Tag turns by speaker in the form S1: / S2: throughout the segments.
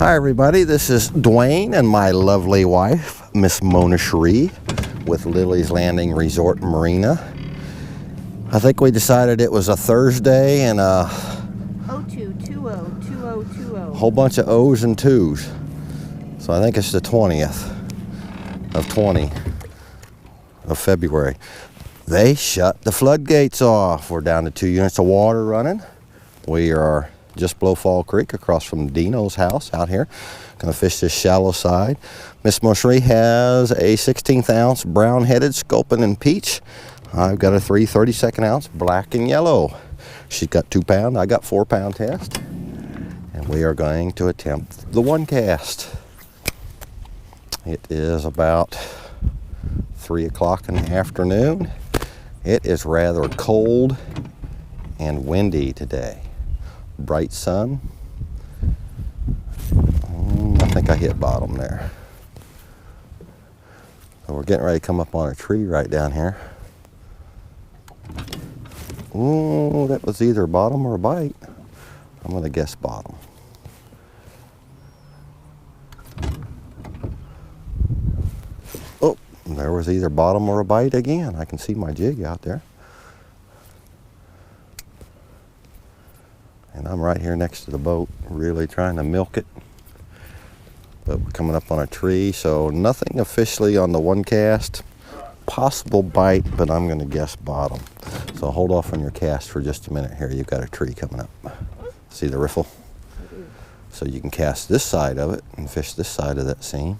S1: Hi everybody, this is Dwayne and my lovely wife, Miss Mona Cherie, with Lilleys Landing Resort and Marina. I think we decided it was a Thursday and a
S2: 02202020.
S1: whole bunch of O's and 2's. So I think it's the 20th of February. They shut the floodgates off. We're down to 2 units of water running. We are just below Fall Creek across from Dino's house out here. Gonna fish this shallow side. Miss Mona Cherie has a 16th ounce brown-headed sculpin and peach. I've got a 3 32nd ounce black and yellow. She's got 2 pound, I got 4 pound test. And we are going to attempt the 1 cast. It is about 3 o'clock in the afternoon. It is rather cold and windy today. Bright sun. I think I hit bottom there. So we're getting ready to come up on a tree right down here. Ooh, that was either bottom or a bite. I'm gonna guess bottom. Oh, there was either bottom or a bite again. I can see my jig out there. And I'm right here next to the boat, really trying to milk it. But we're coming up on a tree, so nothing officially on the 1 cast. Possible bite, but I'm gonna guess bottom. So hold off on your cast for just a minute here. You've got a tree coming up. See the riffle? So you can cast this side of it and fish this side of that seam.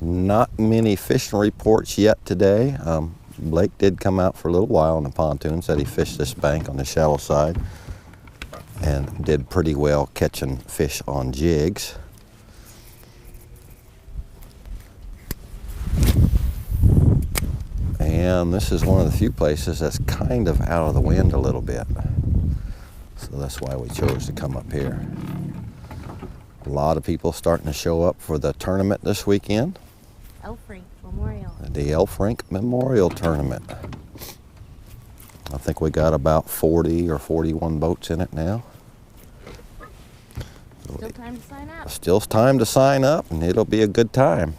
S1: Not many fishing reports yet today. Blake did come out for a little while on the pontoon, said he fished this bank on the shallow side and did pretty well catching fish on jigs. And this is one of the few places that's kind of out of the wind a little bit. So that's why we chose to come up here. A lot of people starting to show up for the tournament this weekend.
S2: Elfrink Memorial.
S1: The Elfrink Memorial Tournament. I think we got about 40 or 41 boats in it now.
S2: Still time to sign up.
S1: Still time to sign up, and it'll be a good time.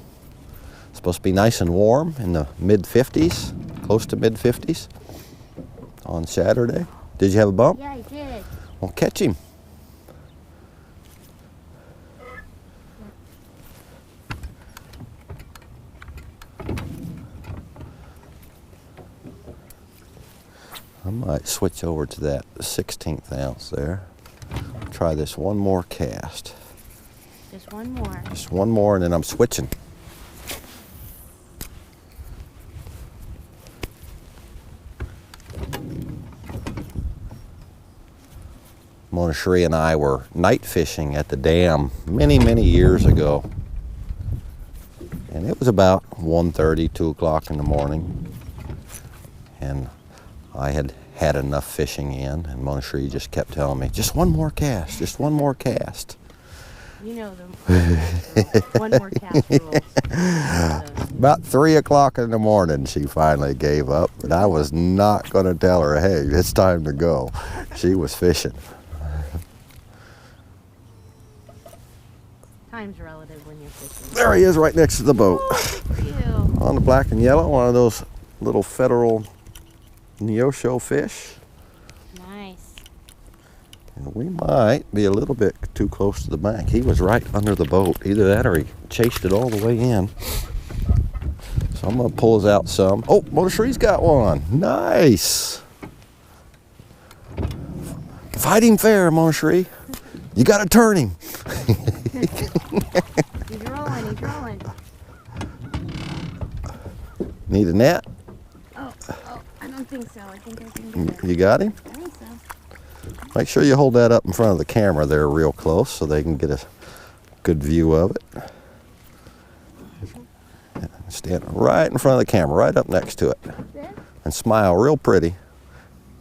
S1: It's supposed to be nice and warm in the mid-50s, close to mid-50s on Saturday. Did you have a bump?
S2: Yeah, I did.
S1: Well, catch him. I might switch over to that 16th ounce there. Try this one more cast.
S2: Just one more.
S1: Just one more, and then I'm switching. Mona Cherie and I were night fishing at the dam many, many years ago. And it was about 1:30, 2 o'clock in the morning. And I had had enough fishing in, and Mona Cherie just kept telling me, just one more cast, just one more cast.
S2: You know the one more cast rules.
S1: About 3 o'clock in the morning, she finally gave up, but I was not going to tell her, hey, it's time to go. She was fishing.
S2: Time's relative when you're fishing.
S1: There he is right next to the boat.
S2: For you.
S1: On the black and yellow, one of those little federal Neosho fish.
S2: Nice.
S1: And we might be a little bit too close to the bank. He was right under the boat. Either that or he chased it all the way in. So I'm gonna pull his out some. Oh, Mona Cherie's got one. Nice. Fight him fair, Mona Cherie. You gotta turn him.
S2: He's rolling, he's rolling.
S1: Need a net?
S2: Oh, I don't think so. I think I can get it.
S1: You got him?
S2: I think so.
S1: Make sure you hold that up in front of the camera there real close so they can get a good view of it. Stand right in front of the camera, right up next to it.
S2: This?
S1: And smile real pretty.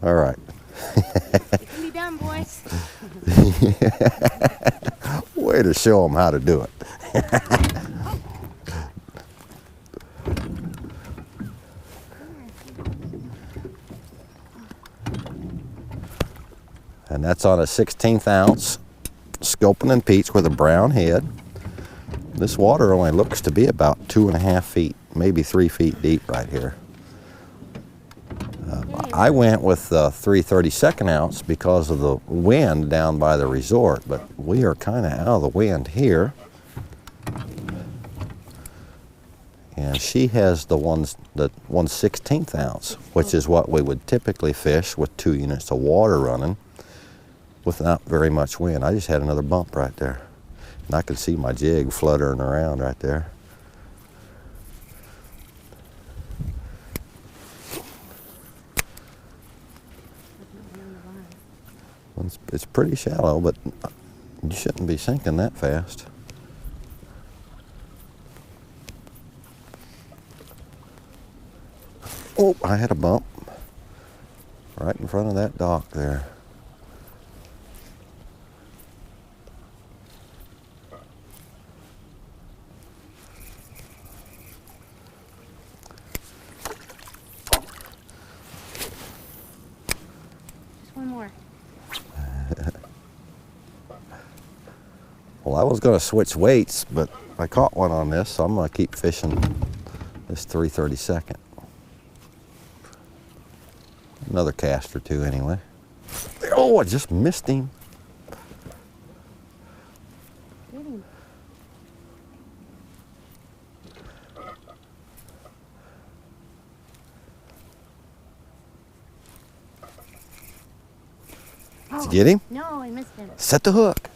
S1: All right.
S2: It can be done, boys.
S1: Way to show them how to do it. And that's on a 16th ounce Sculpin and Peach with a brown head. This water only looks to be about 2.5 feet, maybe 3 feet deep right here. I went with 3/32 ounce because of the wind down by the resort, but we are kind of out of the wind here. And she has the 1/16 ounce, which is what we would typically fish with 2 units of water running with not very much wind. I just had another bump right there. And I could see my jig fluttering around right there. It's pretty shallow, but you shouldn't be sinking that fast. Oh, I had a bump right in front of that dock there.
S2: Just one more.
S1: Well, I was going to switch weights, but I caught one on this, so I'm going to keep fishing this 3/32. Another cast or two anyway. Oh, I just missed him.
S2: Get him.
S1: Did you get him?
S2: No, I missed him.
S1: Set the hook.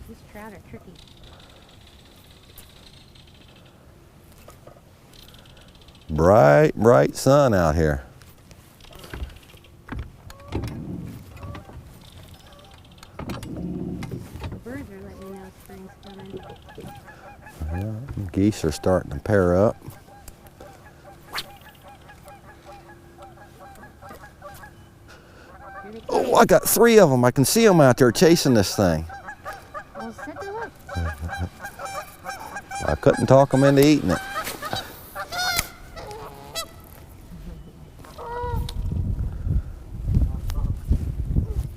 S2: These trout are tricky.
S1: Bright, bright sun out here.
S2: The birds are letting me know spring's coming.
S1: Geese are starting to pair up.
S2: Here they come.
S1: Oh, I got 3 of them. I can see them out there chasing this thing.
S2: Well, set the hook.
S1: I couldn't talk them into eating it.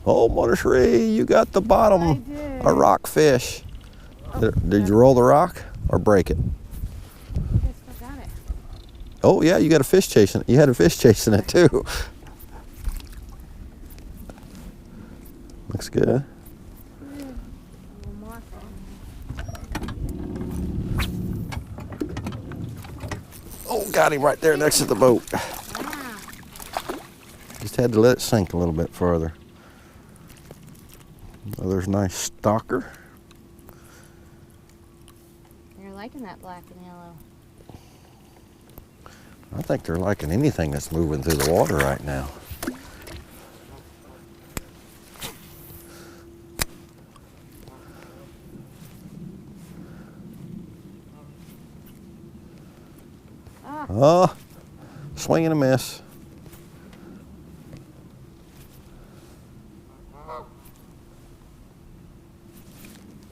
S1: Oh, Mother Shree, you got the
S2: I
S1: bottom,
S2: did.
S1: a rockfish. Did you roll the rock or break it?
S2: I still got it.
S1: Oh yeah, you got a fish chasing it. You had a fish chasing it too. Looks good.
S2: A little moth on
S1: Oh, got him right there next to the boat.
S2: there. Wow.
S1: Just had to let it sink a little bit further. Oh, there's a nice stalker.
S2: They're liking that black and yellow.
S1: I think they're liking anything that's moving through the water right now.
S2: Ah,
S1: Oh, swing and a miss.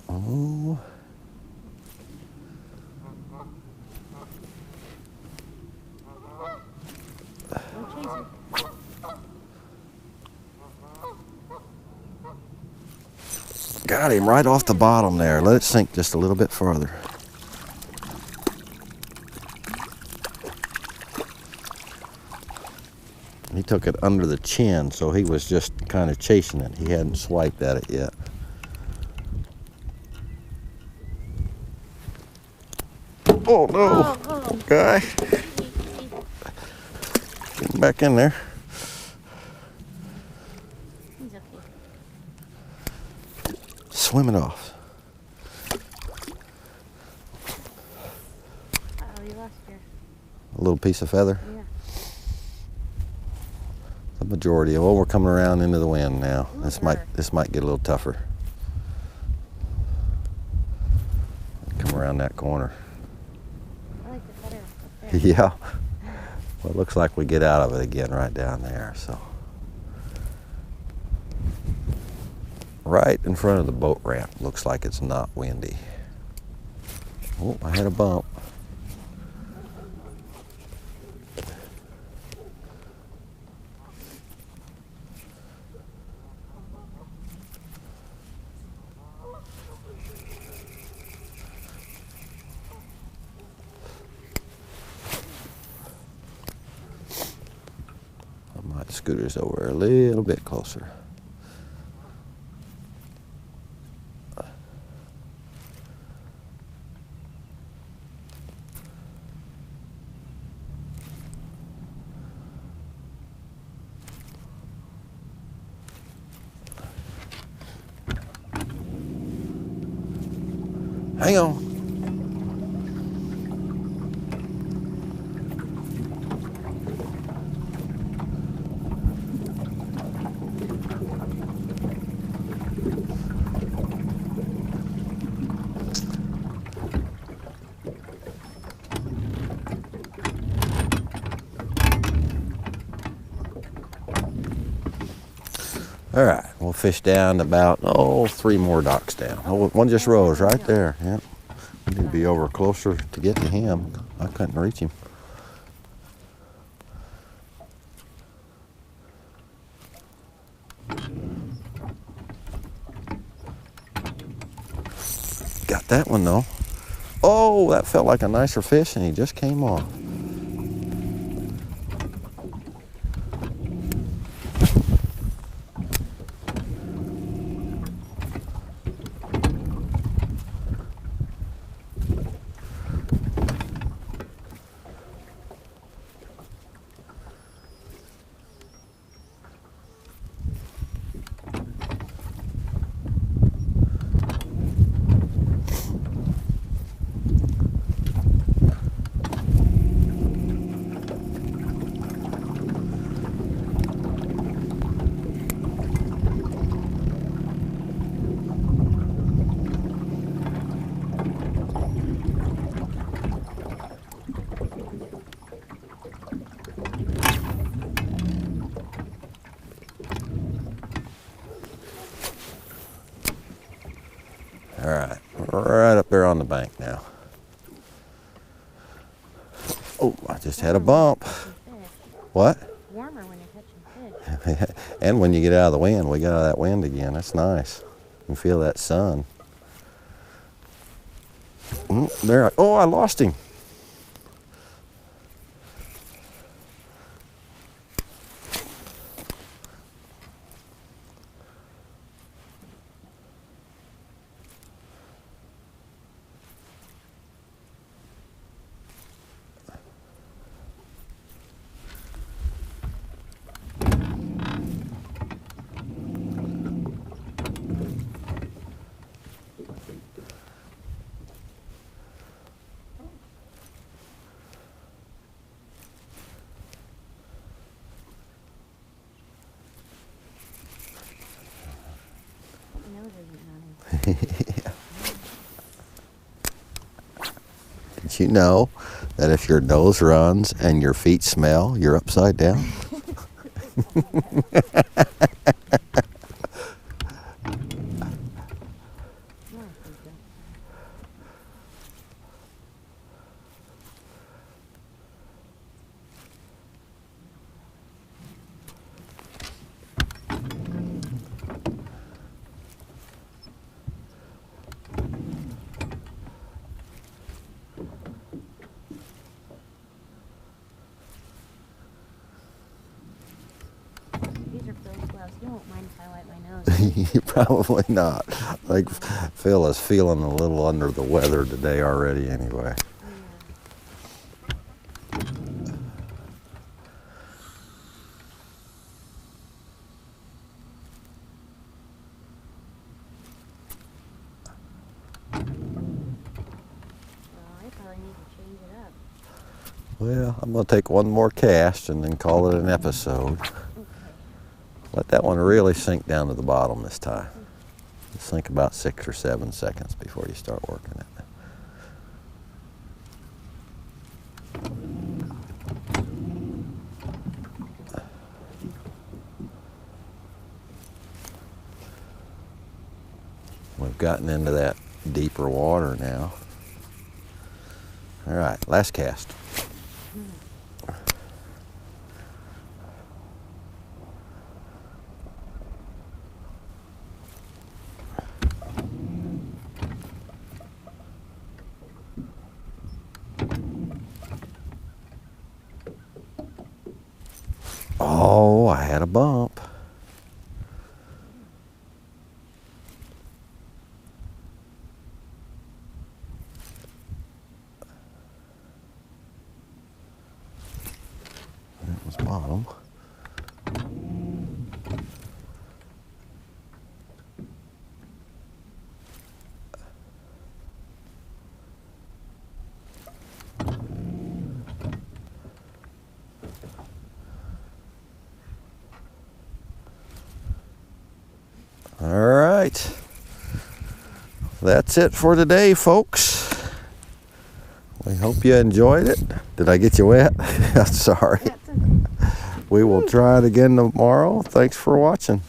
S1: Oh,
S2: no chaser.
S1: got him right off the bottom there. Let it sink just a little bit further. He took it under the chin, so he was just kind of chasing it. He hadn't swiped at it yet. Oh no,
S2: Oh,
S1: guy. Get him back in there.
S2: he's okay.
S1: Swim it off.
S2: Uh-oh, you lost your...
S1: A little piece of feather.
S2: Yeah.
S1: The majority of. Oh, we're coming around into the wind now.
S2: Ooh,
S1: This
S2: sure.
S1: might get a little tougher. Come around that corner.
S2: I like the feather up there.
S1: Yeah. Well, it looks like we get out of it again right down there. So, right in front of the boat ramp. Looks like it's not windy. Oh, I had a bump. the scooters over a little bit closer. Hang on. All right, we'll fish down about, 3 more docks down. Oh, one just rose right there. Yep. We need to be over closer to get to him. I couldn't reach him. Got that one though. Oh, that felt like a nicer fish and he just came off. All right, right up there on the bank now. Oh, I just had a bump. What?
S2: Warmer when you're catching fish.
S1: And when you get out of the wind, we got out of that wind again. That's nice. You can feel that sun. There. Oh, I lost him. Did you know that if your nose runs and your feet smell, you're upside down?
S2: You won't mind if I wipe my nose.
S1: Probably not. I think Phil is feeling a little under the weather today already anyway. Well, I'm going to take one more cast and then call it an episode. Let that one really sink down to the bottom this time. Sink about 6 or 7 seconds before you start working it. We've gotten into that deeper water now. All right, last cast. Oh, I had a bump. That was bottom. All right. That's it for today, folks. We hope you enjoyed it. Did I get you wet? Sorry.
S2: That's okay.
S1: We will try it again tomorrow. Thanks for watching.